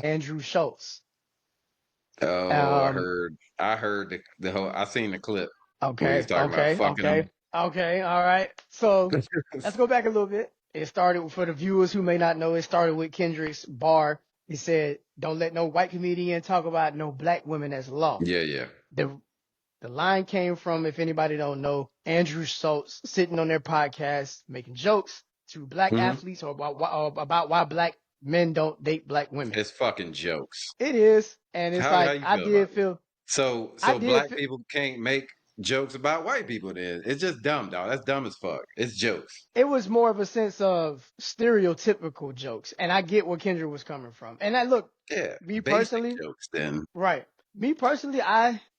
Andrew Schulz. Oh, Um, I heard the whole. I seen the clip where he was okay, talking about okay, fucking okay, them. okay, all right. So let's go back a little bit. It started for the viewers who may not know. It started with Kendrick's bar. He said, "Don't let no white comedian talk about no black women as law." Yeah, yeah. The the line came from, if anybody don't know, Andrew Schultz sitting on their podcast making jokes to black Hmm. athletes or about why black men don't date black women. It's fucking jokes. It is, and it's How like you feel about it? I So did black feel, people can't make jokes about white people. Then it's just dumb, dog. That's dumb as fuck. It's jokes. it was more of a sense of stereotypical jokes, and I get where Kendrick was coming from. And I look, Yeah, me basic personally, jokes. Then right? Me personally,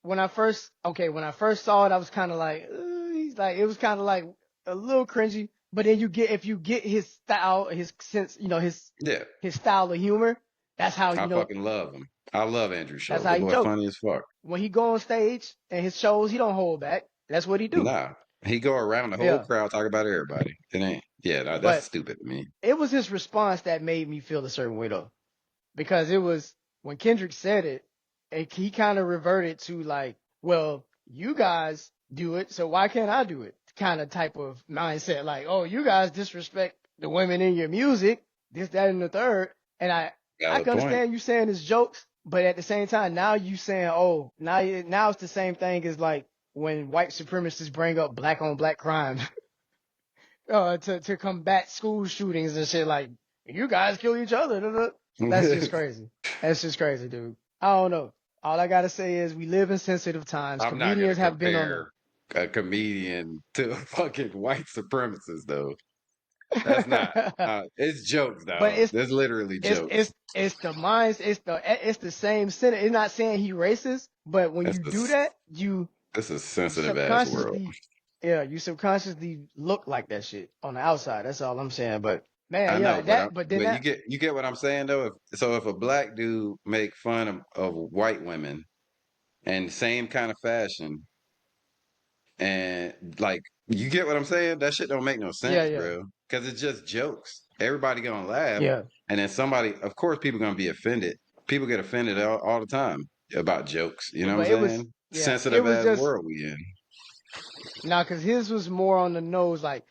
when I first saw it, I was kind of like, he's like, it was kind of like a little cringy. But then if you get his style, his sense, yeah, his style of humor, that's how I fucking love him. I love Andrew that's Schultz. how The he boy joke. funny as fuck. When he go on stage and his shows, he don't hold back. That's what he do. Nah, he go around the whole Yeah. crowd talk about everybody. It ain't. Yeah, nah, that's But stupid to me. it was his response that made me feel a certain way though, because it was when Kendrick said it, he kind of reverted to like, well, you guys do it, so why can't I do it? Kind of type of mindset, like, oh, you guys disrespect the women in your music, this, that, and the third. And I Valid can point. understand you saying it's jokes, but at the same time, now you saying, oh, now it's the same thing as like when white supremacists bring up black on black crime, to combat school shootings and shit. Like, you guys kill each other. Da, da. That's just crazy. That's just crazy, dude. I don't know. All I gotta say is we live in sensitive times. I'm not gonna Comedians have been on compare a comedian to a fucking white supremacist though. That's not. the. It's jokes But though. There's literally jokes. it's the minds. It's the same sentence. It's not saying he racist, but when That's you do this. that, This is you sensitive ass world. subconsciously, yeah, you subconsciously look like that shit on the outside. That's all I'm saying. But man, I yeah, know, that. But then but that. you get what I'm saying though. If a black dude make fun of white women and same kind of fashion, and like you get what I'm saying, that shit don't make no Yeah, sense, yeah, bro. Because it's just jokes. Everybody gonna laugh, yeah. and then somebody, of course, people gonna be offended. People get offended all the time about jokes. You know what I'm But it was, saying? yeah, it Sensitive was ass just world we in. now because his was more on the nose, like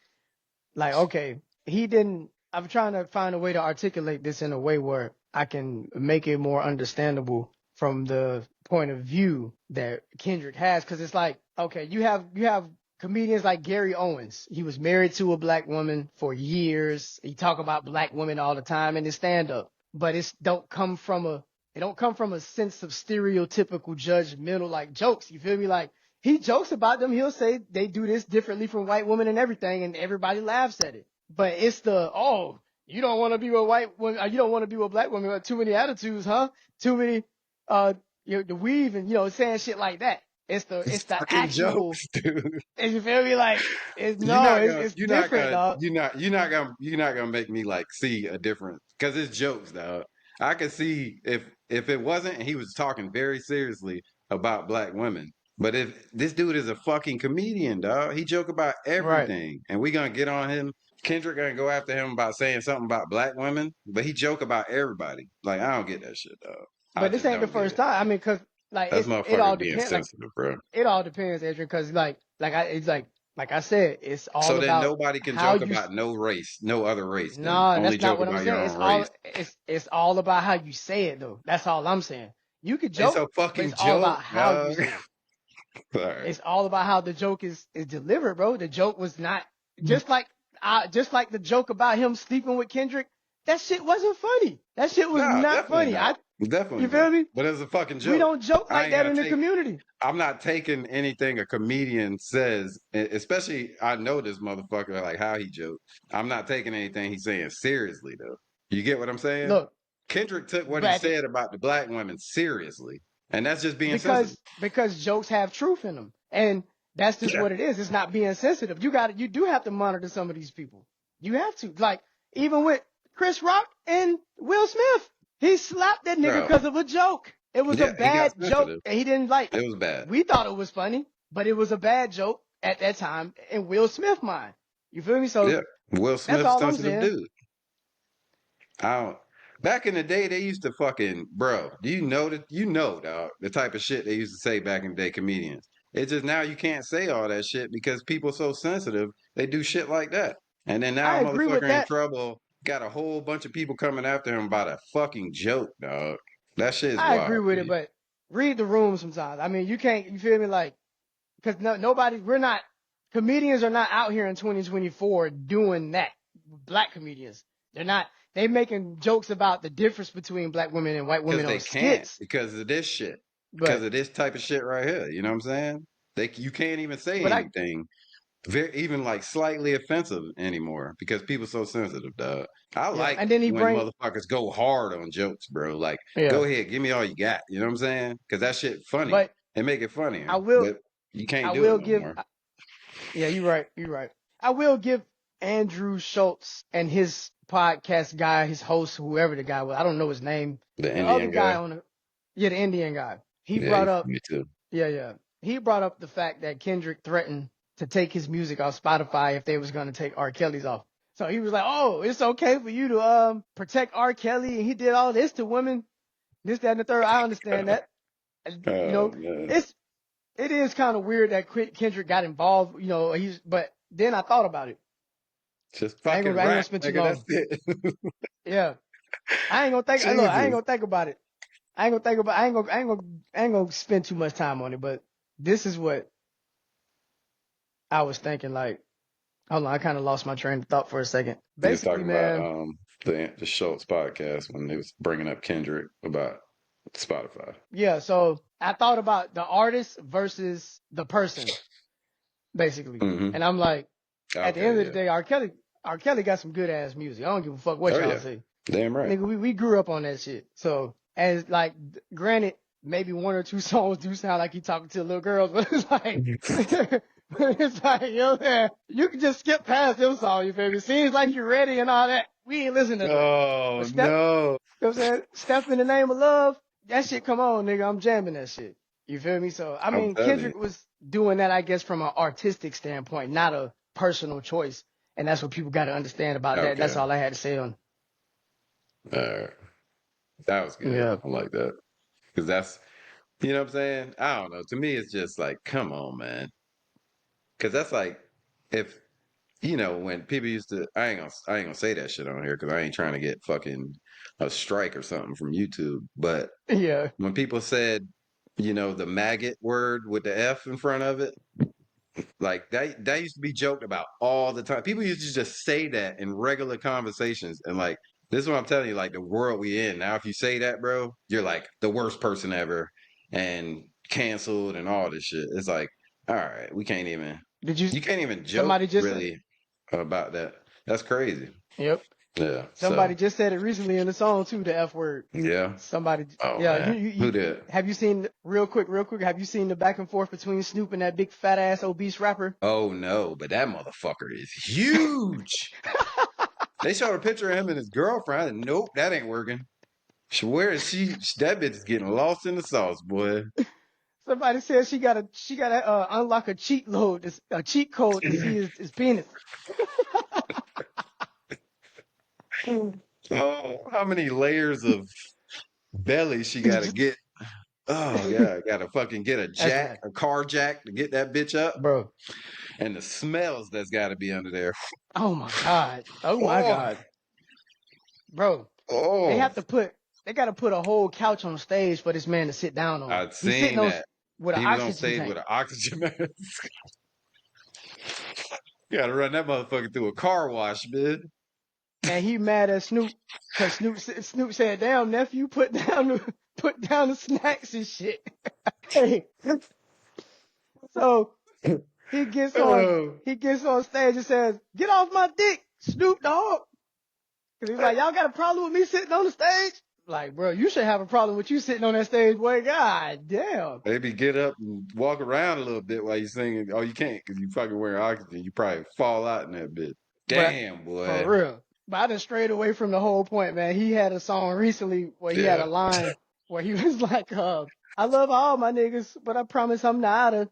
okay, he didn't. I'm trying to find a way to articulate this in a way where I can make it more understandable from the point of view that Kendrick has, because it's like, okay, you have comedians like Gary Owens. He was married to a black woman for years. He talk about black women all the time in his stand up, but it don't come from a sense of stereotypical judgmental like jokes. You feel me? Like he jokes about them. He'll say they do this differently from white women and everything, and everybody laughs at it. But it's the, oh, you don't want to be with white women, you don't want to be with black women with too many attitudes, huh? Too many, uh, the weave and saying shit like that. It's It's the fucking actual. jokes, dude. And you feel me? Like it's different, dog. You're not gonna make me like see a difference because it's jokes, dog. I could see if it wasn't and he was talking very seriously about black women. But if this dude is a fucking comedian, dog, he joke about Right. everything, and we gonna get on him. Kendrick gonna go after him about saying something about black women, but he joke about everybody. Like I don't get that shit, dog. I But this just ain't the don't get first it. time. I mean, cause like That's it all motherfuckers being depends. Like sensitive, bro. it all depends, Adrian. Cause it's like I said, it's all So then about nobody can how joke you. about no race, no other race. Then Nah, only that's not joke what I'm about your saying. own race. It's all about how you say it though. That's all I'm saying. You could It's joke, a but fucking it's all joke, about how you dog. say it. All right. It's all about how the joke is delivered, bro. The joke was not just like the joke about him sleeping with Kendrick. That shit wasn't funny. That shit was No, not definitely funny. not. Definitely You not. feel me? But it's a fucking We joke. don't joke I like ain't that gotta in the take. community. I'm not taking anything a comedian says, especially I know this motherfucker like how he jokes. I'm not taking anything he's saying seriously though. You get what I'm saying? Look, Kendrick took what he but said about the black women seriously, and that's just being sensitive. because jokes have truth in them, and that's just Yeah. what it is. It's not being sensitive. You do have to monitor some of these people. You have to, like, even with Chris Rock and Will Smith, he slapped that nigga Bro. because of a joke. It was a Yeah, he got bad joke sensitive. and he didn't like. It was bad. We thought it was funny, but it was a bad joke at that time in Will Smith mind. You feel me? So Yeah. Will that's Smith, all I'm sensitive saying. dude. I don't. Back in the day, they used to fucking, bro. Do you know that? You know, dog, the type of shit they used to say back in the day, comedians. It's just now you can't say all that shit because people so sensitive. They do shit like that, and then now I a agree with motherfucker in that. trouble. Got a whole bunch of people coming after him about a fucking joke, dog. That shit is I agree wild, with it, dude. but read the room sometimes. I mean, you can't. You feel me? Like, because nobody. We're not. Comedians are not out here in 2024 doing that. Black comedians. They're not. They making jokes about the difference between black women and white Because women they on can't skits. because of this shit. Because But of this type of shit right here. You know what I'm saying? You can't even say but I anything very even like slightly offensive anymore because people so sensitive, dog. I yeah. like And then he when bring motherfuckers go hard on jokes, bro. Like, yeah. go ahead, give me all you got. You know what I'm saying? Because that shit funny. But They make it funnier, I will but you can't I do it will no give. more. Yeah, you're right. You're right. I will give Andrew Schultz and his podcast guy, his host, whoever the guy was. I don't know his name. The The other Indian guy guy, on the yeah, the Indian guy. He yeah, brought he's up funny too. yeah. He brought up the fact that Kendrick threatened to take his music off Spotify if they was gonna take R. Kelly's off. So he was like, "Oh, it's okay for you to protect R. Kelly, and he did all this to women, this, that, and the third." I understand that. You Oh know, man, it's it is kind of weird that Kendrick got involved. You know, but then I thought about it. just fucking I ain't gonna rap, spend too nigga. That's long. it. I ain't gonna think. Look, I ain't Jesus. gonna think about it. I ain't gonna think about. I ain't gonna spend too much time on it. But this is what I was thinking. Like, hold on, I kind of lost my train of thought for a second. He was Basically, talking about man, the Schultz podcast when they was bringing up Kendrick about Spotify. yeah. So I thought about the artist versus the person, basically, Hmm. and I'm like, at the Okay, end of the yeah. day, R. Kelly got some good ass music. I don't give a fuck what Oh y'all yeah, say. damn right. Nigga, we grew up on that shit. So, as like, granted, maybe one or two songs do sound like he talking to little girls, but it's like, it's like, yo, man, you can just skip past them songs, you feel me? Seems like you're ready and all that. We ain't listening to that. Oh But no. you know what I'm saying? Step in the name of love, that shit come on, nigga. I'm jamming that shit. You feel me? So, I I'm mean, telling you. Kendrick was doing that, I guess, from an artistic standpoint, not a personal choice. And that's what people got to understand about that. That's Okay. all I had to say on. Uh, that was good. Yeah. I like that. Because that's, you know what I'm saying? I don't know. To me, it's just like, come on, man. Because that's like, if, when people used to, I ain't gonna say that shit on here because I ain't trying to get fucking a strike or something from YouTube. But Yeah. when people said, the maggot word with the F in front of it, like that used to be joked about all the time. People used to just say that in regular conversations, and like this is what I'm telling you, like the world we in now. If you say that, bro, you're like the worst person ever, and canceled and all this shit. It's like, all right, we can't even. Did you? You can't even joke Somebody just said. really about that. That's crazy. Yep. Yeah. So Somebody just said it recently in the song too. The F word. yeah. Somebody. Oh Yeah. man, who did? Have you seen real quick? Real quick. Have you seen the back and forth between Snoop and that big fat ass obese rapper? Oh no, but that motherfucker is huge. They showed a picture of him and his girlfriend, and nope, that ain't working. Where is she? That bitch is getting lost in the sauce, boy. Somebody said she gotta unlock a a cheat code to see his penis. Oh, how many layers of belly she got to Just- get? Oh, God, got to fucking get That's not, a car jack to get that bitch up. bro. And the smells that's got to be under there. Oh my god. Oh my Oh, god, bro. They oh, have to put. They got to put a whole couch on stage for this man to sit down on. I'd He's sitting seen on that. with an He was on oxygen stage with tank. an oxygen mask. You got to run that motherfucker through a car wash, man. And he mad at Snoop because Snoop said, "Damn nephew, put down the snacks and shit." Hey, so Oh, he gets on stage and says, "Get off my dick, Snoop Dogg," because he's like, "Y'all got a problem with me sitting on the stage?" Like, bro, you should have a problem with you sitting on that stage, boy. God damn, maybe get up and walk around a little bit while you're singing. Oh, you can't because you fucking wearing oxygen. You probably fall out in that bit. but Damn, for boy. real. But I done strayed away from the whole point, man. He had a song recently where he had Yeah. a line where he was like, "I love all my niggas, but I promise I'm not a."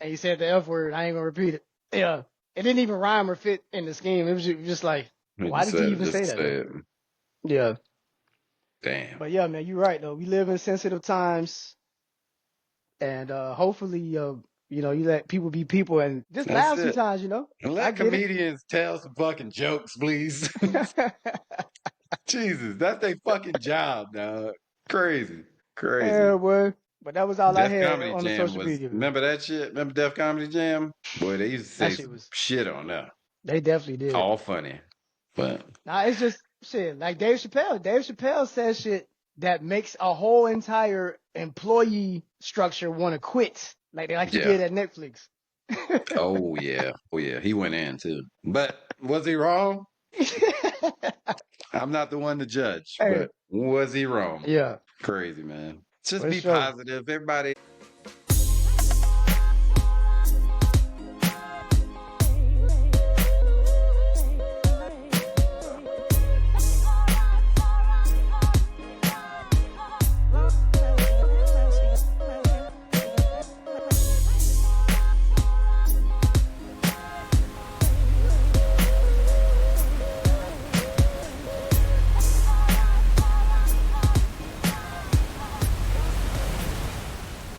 And he said the F word. I ain't gonna repeat it. Yeah. It didn't even rhyme or fit in the scheme. It was just like, He why just did you said it even just say to that say though? it. Yeah. Damn. But yeah, man, you're right though. We live in sensitive times, and hopefully, you let people be people and just That's laugh it. sometimes. And I let get it. comedians tell some fucking jokes, please. Jesus, that's their fucking job, dog. Crazy. Crazy. Yeah, boy. But that was all I Def had Comedy on the Jam social was, media, man. remember that shit? Remember Def Comedy Jam? Boy, they used to That say shit some was. shit on there. They definitely did. All funny. But Nah, it's just shit. Like Dave Chappelle. Dave Chappelle says shit that makes a whole entire employee structure want to quit. Like he yeah. did at Netflix. Oh yeah. Oh yeah. He went in too. But was he wrong? I'm not the one to judge, Hey, but was he wrong? yeah, Crazy, man. Just for be sure. positive. Everybody